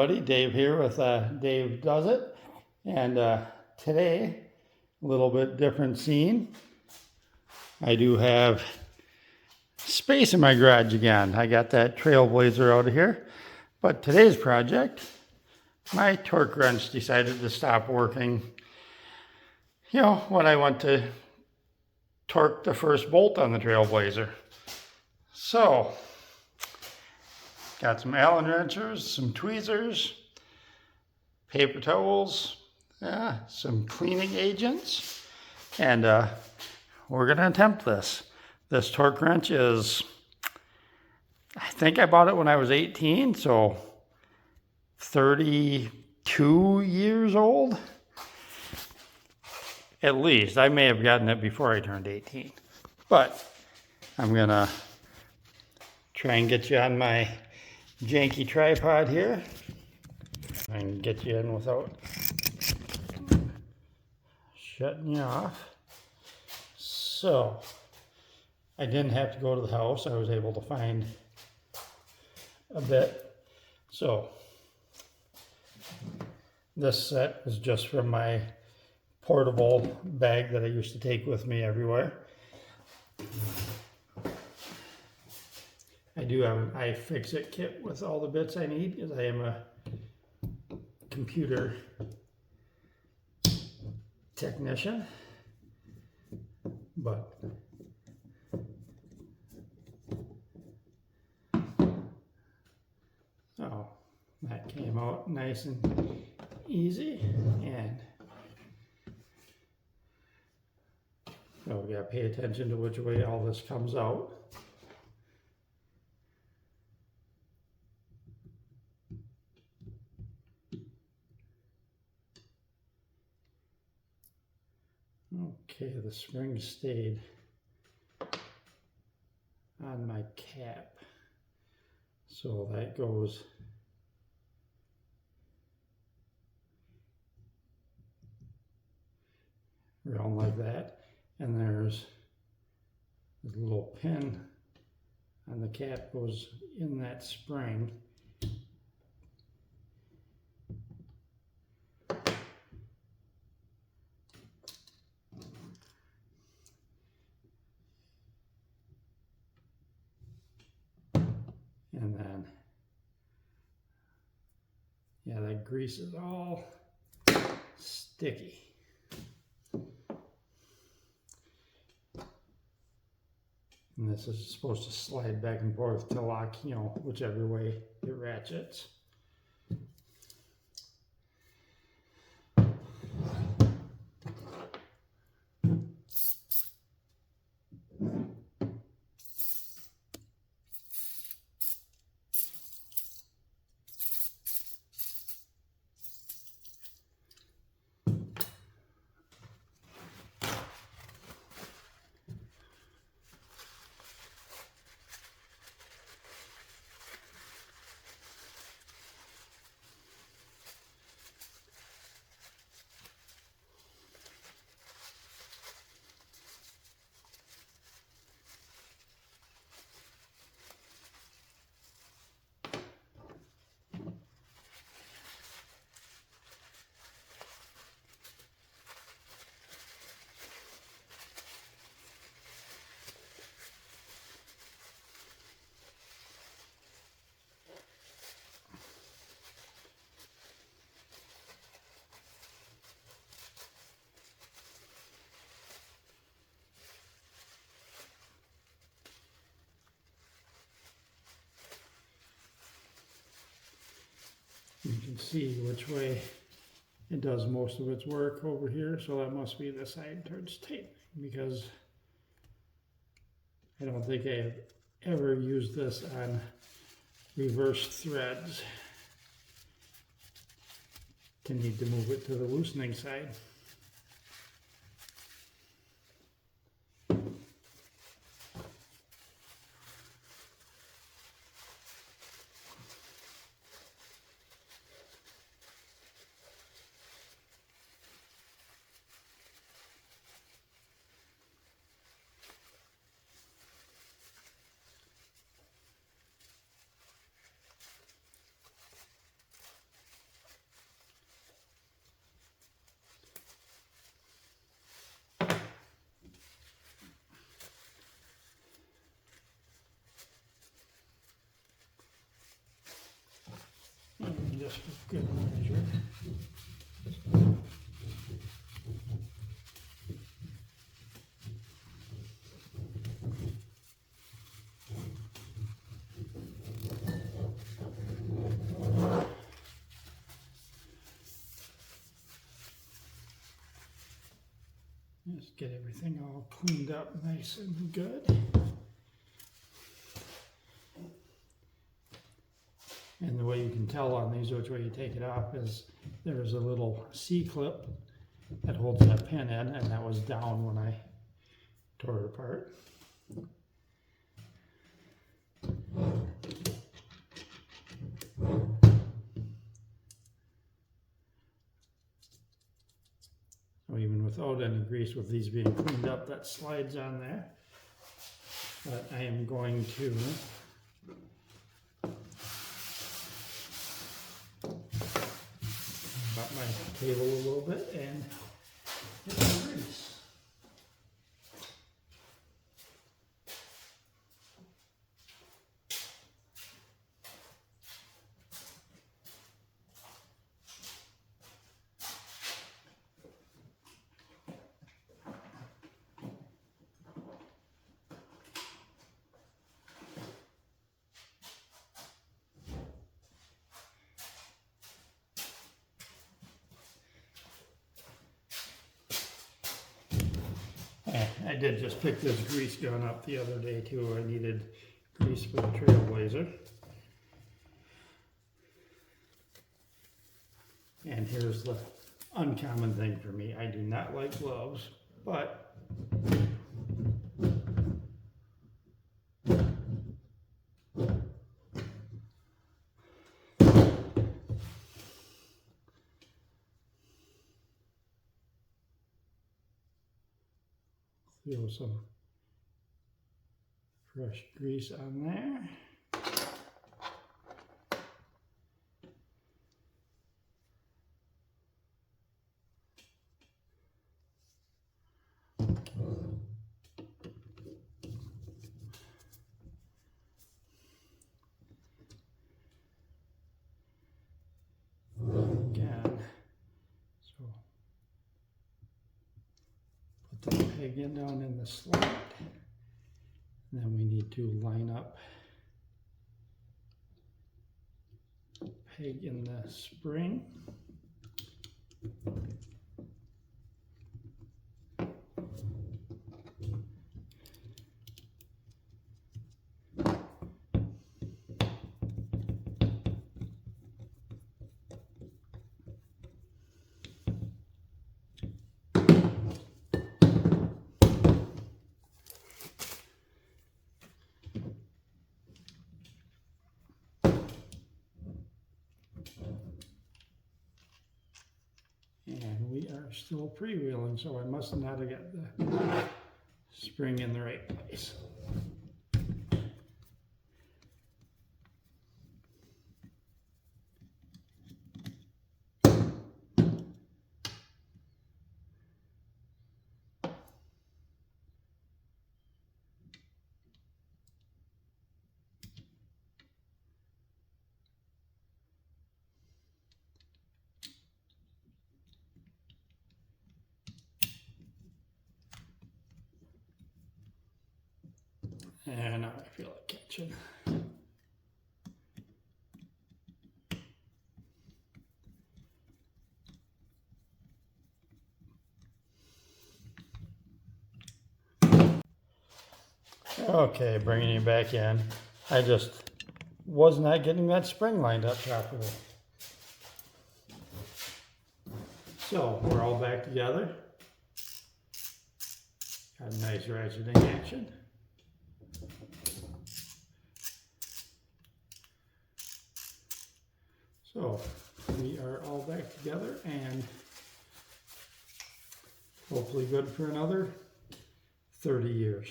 everybody, Dave here with Dave Does It, and today, a little bit different scene. I do have space in my garage again. I got that Trailblazer out of here, but today's project, my torque wrench decided to stop working, when I went to torque the first bolt on the Trailblazer. So, got some Allen wrenchers, some tweezers, paper towels, some cleaning agents, and we're going to attempt this. This torque wrench is, I think I bought it when I was 18, so 32 years old. At least. I may have gotten it before I turned 18. But I'm going to try and get you on my janky tripod here. I can get you in without shutting you off. So, I didn't have to go to the house. I was able to find a bit. So, this set is just from my portable bag that I used to take with me everywhere. I do have an iFixit kit with all the bits I need because I am a computer technician. But oh, that came out nice and easy. And so we gotta pay attention to which way all this comes out. Okay, the spring stayed on my cap, so that goes around like that, and there's a little pin on the cap goes in that spring. And then, that grease is all sticky. And this is supposed to slide back and forth to lock, whichever way it ratchets. You can see which way it does most of its work over here, so that must be the side towards tightening, because I don't think I have ever used this on reverse threads to need to move it to the loosening side. just for good measure. Just get everything all cleaned up nice and good. And the way you can tell on these which way you take it off is there's a little C-clip that holds that pin in, and that was down when I tore it apart. So even without any grease, with these being cleaned up, that slides on there. But I am going to up my table a little bit and get some grease. I did just pick this grease gun up the other day too. I needed grease for the Trailblazer. And here's the uncommon thing for me. I do not like gloves, but throw some fresh grease on there. Again, so put the peg in down in the slot, and then we need to line up the peg in the spring. And we are still freewheeling, so I must not have got the spring in the right place. And now I feel like catching. Okay, bringing you back in. I just was not getting that spring lined up properly. So we're all back together. Got a nice ratcheting action. So we are all back together and hopefully good for another 30 years.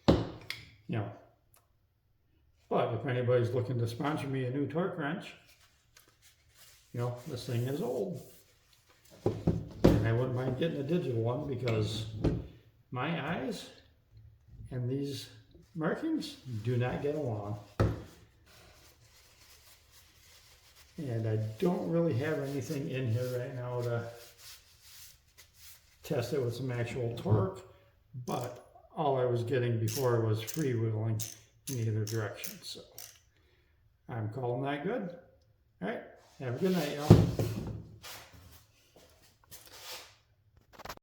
You know, but if anybody's looking to sponsor me a new torque wrench, you know, this thing is old. And I wouldn't mind getting a digital one because my eyes and these markings do not get along. And I don't really have anything in here right now to test it with some actual torque, but all I was getting before was freewheeling in either direction. So I'm calling that good. All right, have a good night, y'all.